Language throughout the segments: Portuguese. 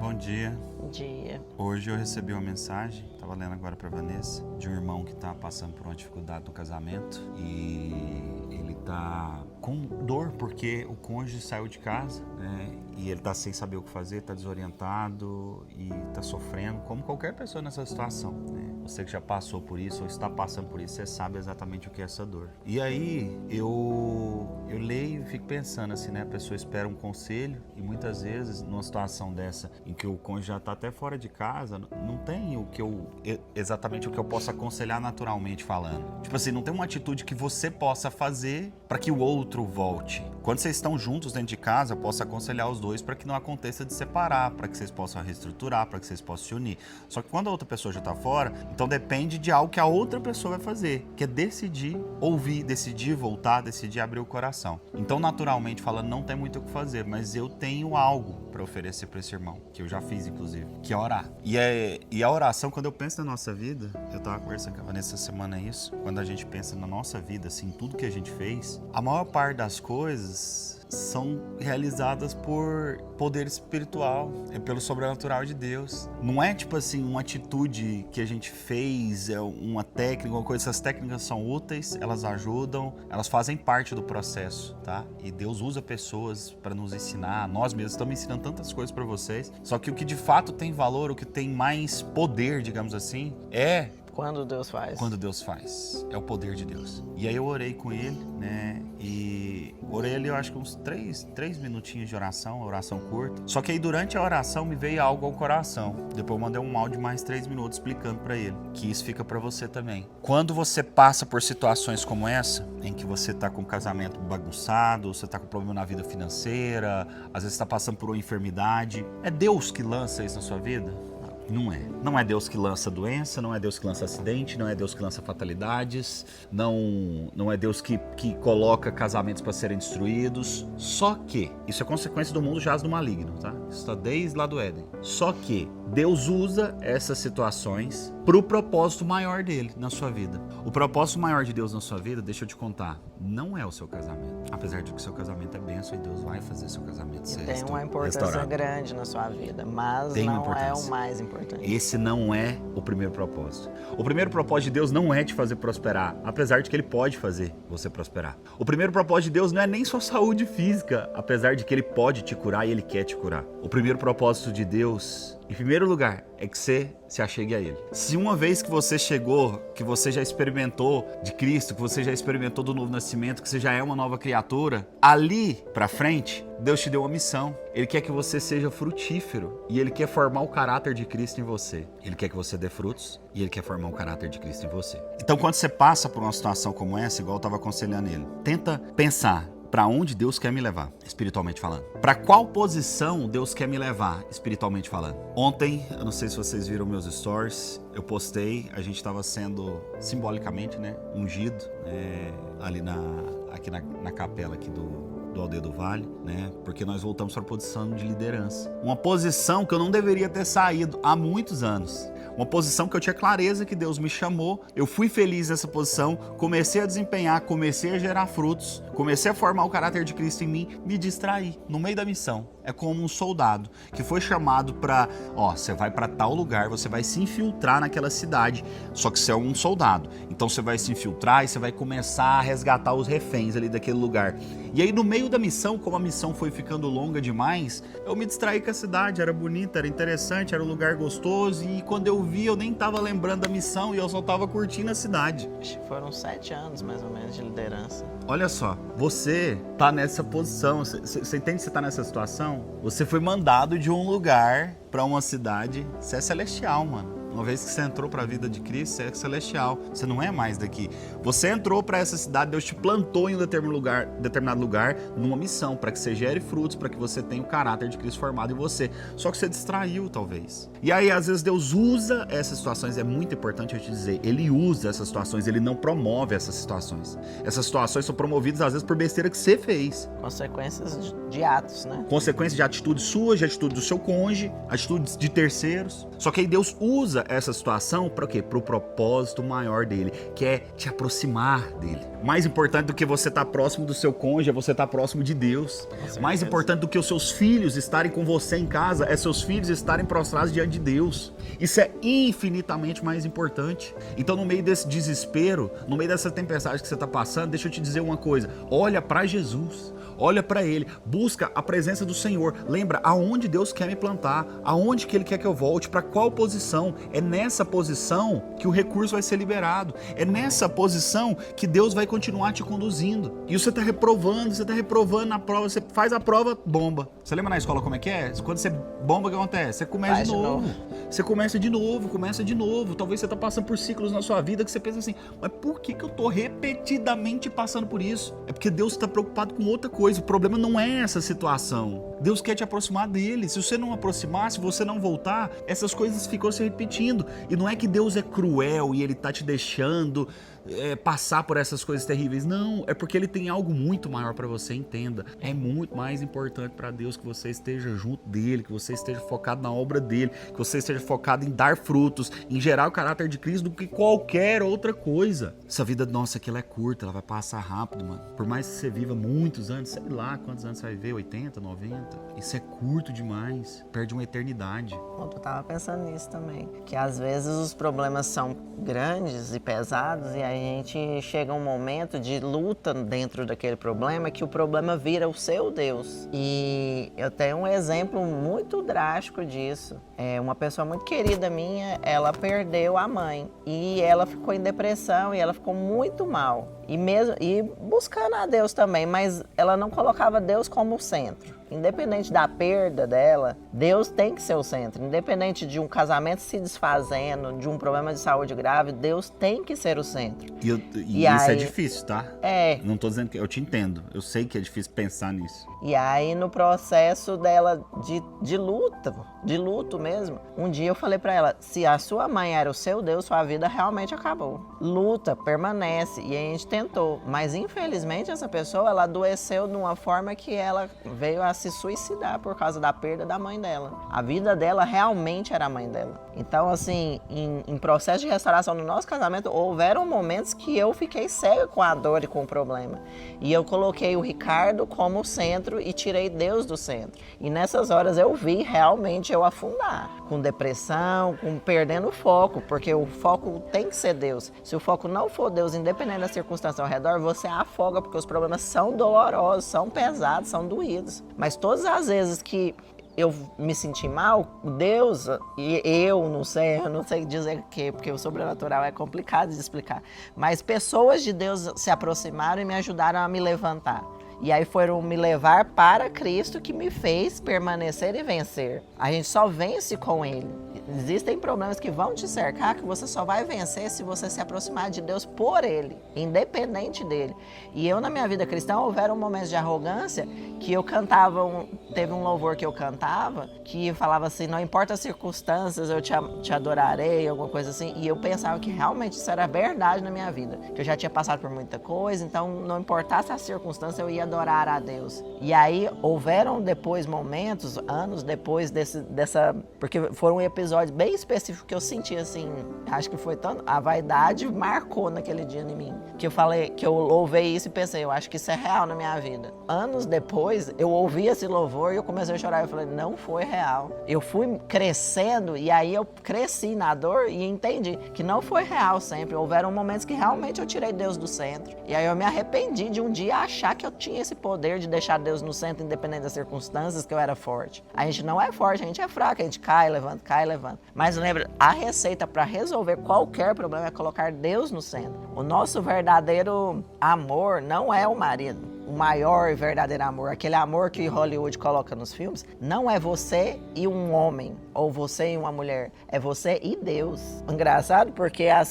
bom dia. Bom dia. Hoje eu recebi uma mensagem, estava lendo agora para Vanessa, de um irmão que está passando por uma dificuldade no casamento e ele está com dor porque o cônjuge saiu de casa, né? E ele está sem saber o que fazer, está desorientado e está sofrendo, como qualquer pessoa nessa situação, né? Você que já passou por isso ou está passando por isso, você sabe exatamente o que é essa dor. E aí eu leio e fico pensando assim, né? A pessoa espera um conselho e muitas vezes numa situação dessa em que o cônjuge já está até fora de casa, não tem exatamente o que eu posso aconselhar naturalmente falando. Tipo assim, não tem uma atitude que você possa fazer para que o outro volte. Quando vocês estão juntos dentro de casa, eu posso aconselhar os dois para que não aconteça de separar, para que vocês possam reestruturar, para que vocês possam se unir. Só que quando a outra pessoa já está fora, então depende de algo que a outra pessoa vai fazer, que é decidir ouvir, decidir voltar, decidir abrir o coração. Então, naturalmente falando, não tem muito o que fazer, mas eu tenho algo para oferecer para esse irmão, que eu já fiz inclusive, que é orar. E a oração, quando eu penso na nossa vida, eu tava conversando com a Vanessa essa semana isso, quando a gente pensa na nossa vida, assim, tudo que a gente fez, a maior parte das coisas são realizadas por poder espiritual, é pelo sobrenatural de Deus. Não é tipo assim, uma atitude que a gente fez, é uma técnica, uma coisa. Essas técnicas são úteis, elas ajudam, elas fazem parte do processo, tá? E Deus usa pessoas para nos ensinar, nós mesmos estamos ensinando tantas coisas para vocês, só que o que de fato tem valor, o que tem mais poder, digamos assim, é quando Deus faz. Quando Deus faz. É o poder de Deus. E aí eu orei com ele, né? E orei ali, eu acho que uns 3 minutinhos de oração curta. Só que aí durante a oração me veio algo ao coração. Depois eu mandei um áudio de mais 3 minutos explicando pra ele. Que isso fica pra você também. Quando você passa por situações como essa, em que você tá com o casamento bagunçado, você tá com problema na vida financeira, às vezes tá passando por uma enfermidade, é Deus que lança isso na sua vida? Não é. Não é Deus que lança doença, não é Deus que lança acidente, não é Deus que lança fatalidades, não é Deus que coloca casamentos para serem destruídos. Só que, isso é consequência do mundo jaz do maligno, tá? Isso está desde lá do Éden. Só que Deus usa essas situações pro propósito maior dele na sua vida. O propósito maior de Deus na sua vida, deixa eu te contar, não é o seu casamento. Apesar de que o seu casamento é bênção e Deus vai fazer seu casamento ser tem uma importância restaurado. Grande na sua vida, mas tem não é o mais importante. Esse não é o primeiro propósito. O primeiro propósito de Deus não é te fazer prosperar, apesar de que Ele pode fazer você prosperar. O primeiro propósito de Deus não é nem sua saúde física, apesar de que Ele pode te curar e Ele quer te curar. O primeiro propósito de Deus, em primeiro lugar, é que você se achegue a Ele. Se uma vez que você chegou, que você já experimentou de Cristo, que você já experimentou do novo nascimento, que você já é uma nova criatura, ali pra frente, Deus te deu uma missão. Ele quer que você seja frutífero e Ele quer formar o caráter de Cristo em você. Ele quer que você dê frutos e Ele quer formar o caráter de Cristo em você. Então, quando você passa por uma situação como essa, igual eu estava aconselhando ele, tenta pensar para onde Deus quer me levar, espiritualmente falando. Para qual posição Deus quer me levar, espiritualmente falando. Ontem, eu não sei se vocês viram meus stories, eu postei, a gente estava sendo simbolicamente, né, ungido, ali aqui na capela aqui do Aldeia do Vale, né? Porque nós voltamos para a posição de liderança. Uma posição que eu não deveria ter saído há muitos anos. Uma posição que eu tinha clareza que Deus me chamou, eu fui feliz nessa posição, comecei a desempenhar, comecei a gerar frutos, comecei a formar o caráter de Cristo em mim, me distraí no meio da missão. É como um soldado que foi chamado para, você vai para tal lugar, você vai se infiltrar naquela cidade, só que você é um soldado. Então você vai se infiltrar e você vai começar a resgatar os reféns ali daquele lugar. E aí no meio da missão, como a missão foi ficando longa demais, eu me distraí com a cidade, era bonita, era interessante, era um lugar gostoso e quando eu vi, eu nem tava lembrando da missão e eu só tava curtindo a cidade. Acho que foram 7 anos mais ou menos de liderança. Olha só, você tá nessa posição, você entende que você tá nessa situação? Você foi mandado de um lugar pra uma cidade, você é celestial, mano. Uma vez que você entrou para a vida de Cristo, você é celestial. Você não é mais daqui. Você entrou para essa cidade, Deus te plantou em um determinado lugar numa missão, para que você gere frutos, para que você tenha o caráter de Cristo formado em você. Só que você distraiu, talvez. E aí, às vezes, Deus usa essas situações. É muito importante eu te dizer. Ele usa essas situações, ele não promove essas situações. Essas situações são promovidas, às vezes, por besteira que você fez. Consequências de atos, né? Consequências de atitudes suas, de atitudes do seu cônjuge, atitudes de terceiros. Só que aí Deus usa essa situação para o quê? Para o propósito maior dele, que é te aproximar dele. Mais importante do que você estar próximo do seu cônjuge é você estar próximo de Deus. Mais importante do que os seus filhos estarem com você em casa é seus filhos estarem prostrados diante de Deus. Isso é infinitamente mais importante. Então, no meio desse desespero, no meio dessa tempestade que você está passando, deixa eu te dizer uma coisa: olha para Jesus. Olha para Ele, busca a presença do Senhor. Lembra aonde Deus quer me plantar, aonde que Ele quer que eu volte, para qual posição. É nessa posição que o recurso vai ser liberado. É nessa posição que Deus vai continuar te conduzindo. E você está reprovando na prova, você faz a prova, bomba. Você lembra na escola como é que é? Quando você bomba, o que acontece? Você começa de novo. Você começa de novo. Talvez você está passando por ciclos na sua vida que você pensa assim, mas por que eu estou repetidamente passando por isso? É porque Deus está preocupado com outra coisa. O problema não é essa situação. Deus quer te aproximar dele. Se você não aproximar, se você não voltar, essas coisas ficam se repetindo. E não é que Deus é cruel e ele tá te deixando passar por essas coisas terríveis. Não, é porque ele tem algo muito maior para você, entenda. É muito mais importante para Deus que você esteja junto dele, que você esteja focado na obra dele, que você esteja focado em dar frutos, em gerar o caráter de Cristo do que qualquer outra coisa. Essa vida nossa aqui, ela é curta, ela vai passar rápido, mano. Por mais que você viva muitos anos, sei lá quantos anos você vai viver, 80, 90, isso é curto demais, perde uma eternidade. Eu tava pensando nisso também, que às vezes os problemas são grandes e pesados e aí a gente chega a um momento de luta dentro daquele problema que o problema vira o seu Deus. E eu tenho um exemplo muito drástico disso. Uma pessoa muito querida minha, ela perdeu a mãe e ela ficou em depressão e ela ficou muito mal. E buscando a Deus também, mas ela não colocava Deus como o centro. Independente da perda dela, Deus tem que ser o centro. Independente de um casamento se desfazendo, de um problema de saúde grave, Deus tem que ser o centro. E isso aí, é difícil, tá? Não tô dizendo que eu te entendo. Eu sei que é difícil pensar nisso. E aí, no processo dela de luto mesmo, um dia eu falei pra ela, se a sua mãe era o seu Deus, sua vida realmente acabou. Luta, permanece. E a gente tentou. Mas, infelizmente, essa pessoa, ela adoeceu de uma forma que ela veio a se suicidar por causa da perda da mãe dela. A vida dela realmente era a mãe dela. Então, assim, em processo de restauração no nosso casamento, houveram momentos que eu fiquei cega com a dor e com o problema. E eu coloquei o Ricardo como centro e tirei Deus do centro. E nessas horas eu vi realmente eu afundar, com depressão, com perdendo o foco, porque o foco tem que ser Deus. Se o foco não for Deus, independente da circunstância ao redor, você afoga, porque os problemas são dolorosos, são pesados, são doídos. Mas todas as vezes que eu me senti mal, Deus, e eu não sei dizer o quê, porque o sobrenatural é complicado de explicar, mas pessoas de Deus se aproximaram e me ajudaram a me levantar. E aí foram me levar para Cristo, que me fez permanecer e vencer. A gente só vence com Ele. Existem problemas que vão te cercar, que você só vai vencer se você se aproximar de Deus por Ele, independente dele. E eu, na minha vida cristã, houveram momentos de arrogância que eu cantava, teve um louvor que eu cantava, que falava assim, não importa as circunstâncias, eu te adorarei, alguma coisa assim. E eu pensava que realmente isso era verdade na minha vida, que eu já tinha passado por muita coisa, então não importasse a circunstância, eu ia adorar a Deus. E aí houveram depois momentos, anos depois dessa, porque foram episódios bem específicos que eu senti assim, acho que foi tanto, a vaidade marcou naquele dia em mim, que eu falei, que eu louvei isso e pensei, eu acho que isso é real na minha vida. Anos depois, eu ouvi esse louvor e eu comecei a chorar, eu falei, não foi real. Eu fui crescendo e aí eu cresci na dor e entendi que não foi real sempre. Houveram momentos que realmente eu tirei Deus do centro. E aí eu me arrependi de um dia achar que eu tinha esse poder de deixar Deus no centro, independente das circunstâncias, que eu era forte. A gente não é forte, a gente é fraco, a gente cai, levanta, cai, levanta. Mas lembra, a receita para resolver qualquer problema é colocar Deus no centro. O nosso verdadeiro amor não é o marido. O maior e verdadeiro amor, aquele amor que Hollywood coloca nos filmes, não é você e um homem, ou você e uma mulher, é você e Deus. Engraçado porque a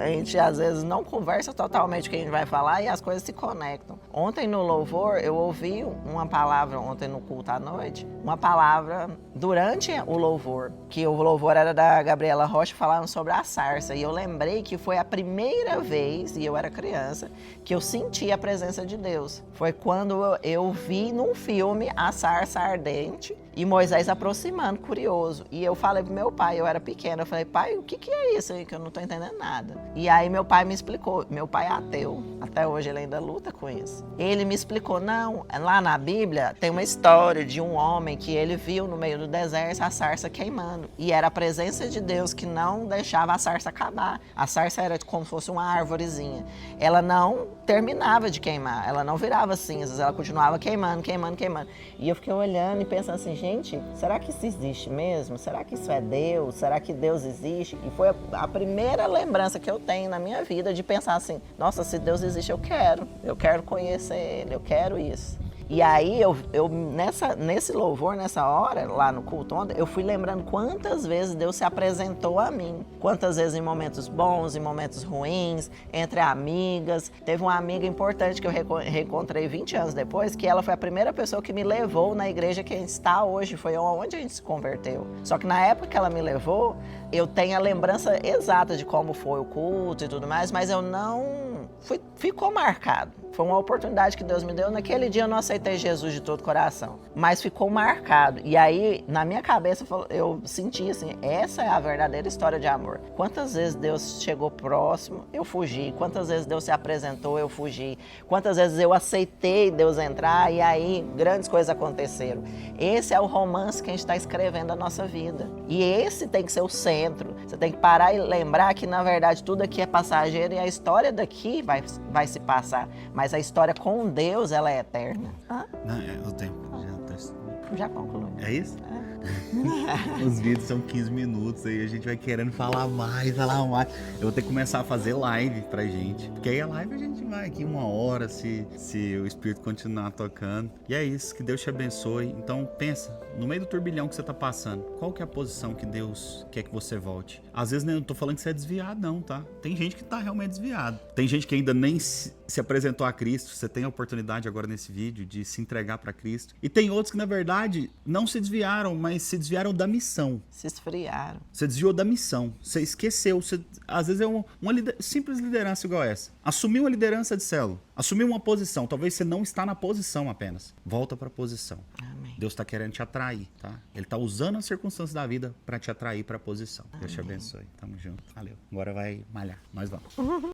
gente às vezes não conversa totalmente o que a gente vai falar e as coisas se conectam. Ontem no louvor, eu ouvi uma palavra, ontem no culto à noite, uma palavra durante o louvor, que o louvor era da Gabriela Rocha falando sobre a sarça, e eu lembrei que foi a primeira vez, e eu era criança, que eu senti a presença de Deus. Foi quando eu vi num filme a sarça ardente E Moisés aproximando, curioso. E eu falei pro meu pai, eu era pequena, eu falei, pai, o que é isso aí que eu não tô entendendo nada? E aí meu pai me explicou, meu pai é ateu, até hoje ele ainda luta com isso. Ele me explicou, não, lá na Bíblia tem uma história de um homem que ele viu no meio do deserto a sarça queimando. E era a presença de Deus que não deixava a sarça acabar. A sarça era como se fosse uma árvorezinha. Ela não terminava de queimar, ela não virava cinzas, ela continuava queimando, queimando, queimando. E eu fiquei olhando e pensando assim, gente, será que isso existe mesmo? Será que isso é Deus? Será que Deus existe? E foi a primeira lembrança que eu tenho na minha vida de pensar assim, nossa, se Deus existe, eu quero conhecer Ele, eu quero isso. E aí, nesse louvor, nessa hora, lá no culto ontem, eu fui lembrando quantas vezes Deus se apresentou a mim. Quantas vezes em momentos bons, em momentos ruins, entre amigas. Teve uma amiga importante que eu reencontrei 20 anos depois, que ela foi a primeira pessoa que me levou na igreja que a gente está hoje, foi onde a gente se converteu. Só que na época que ela me levou, eu tenho a lembrança exata de como foi o culto e tudo mais, mas eu não... Ficou marcado. Foi uma oportunidade que Deus me deu. Naquele dia eu não aceitei Jesus de todo o coração, mas ficou marcado. E aí, na minha cabeça, eu senti assim, essa é a verdadeira história de amor. Quantas vezes Deus chegou próximo, eu fugi. Quantas vezes Deus se apresentou, eu fugi. Quantas vezes eu aceitei Deus entrar e aí grandes coisas aconteceram. Esse é o romance que a gente está escrevendo a nossa vida. E esse tem que ser o centro. Você tem que parar e lembrar que, na verdade, tudo aqui é passageiro e a história daqui vai se passar. Mas a história com Deus, ela é eterna. Não, o tempo já concluiu. É isso? Os vídeos são 15 minutos, aí a gente vai querendo falar mais. Eu vou ter que começar a fazer live pra gente. Porque aí a live a gente vai aqui 1 hora, se o Espírito continuar tocando. E é isso, que Deus te abençoe. Então pensa, no meio do turbilhão que você tá passando, qual que é a posição que Deus quer que você volte? Às vezes eu não tô falando que você é desviado não, tá? Tem gente que tá realmente desviado. Tem gente que ainda nem se apresentou a Cristo. Você tem a oportunidade agora nesse vídeo de se entregar pra Cristo. E tem outros que na verdade não se desviaram, mas se desviaram da missão. Se esfriaram. Você desviou da missão. Você esqueceu. Às vezes é uma simples liderança igual essa. Assumiu a liderança de célula. Assumiu uma posição. Talvez você não está na posição apenas. Volta para a posição. Amém. Deus está querendo te atrair, tá? Ele está usando as circunstâncias da vida para te atrair para a posição. Deus te abençoe. Tamo junto. Valeu. Agora vai malhar. Nós vamos.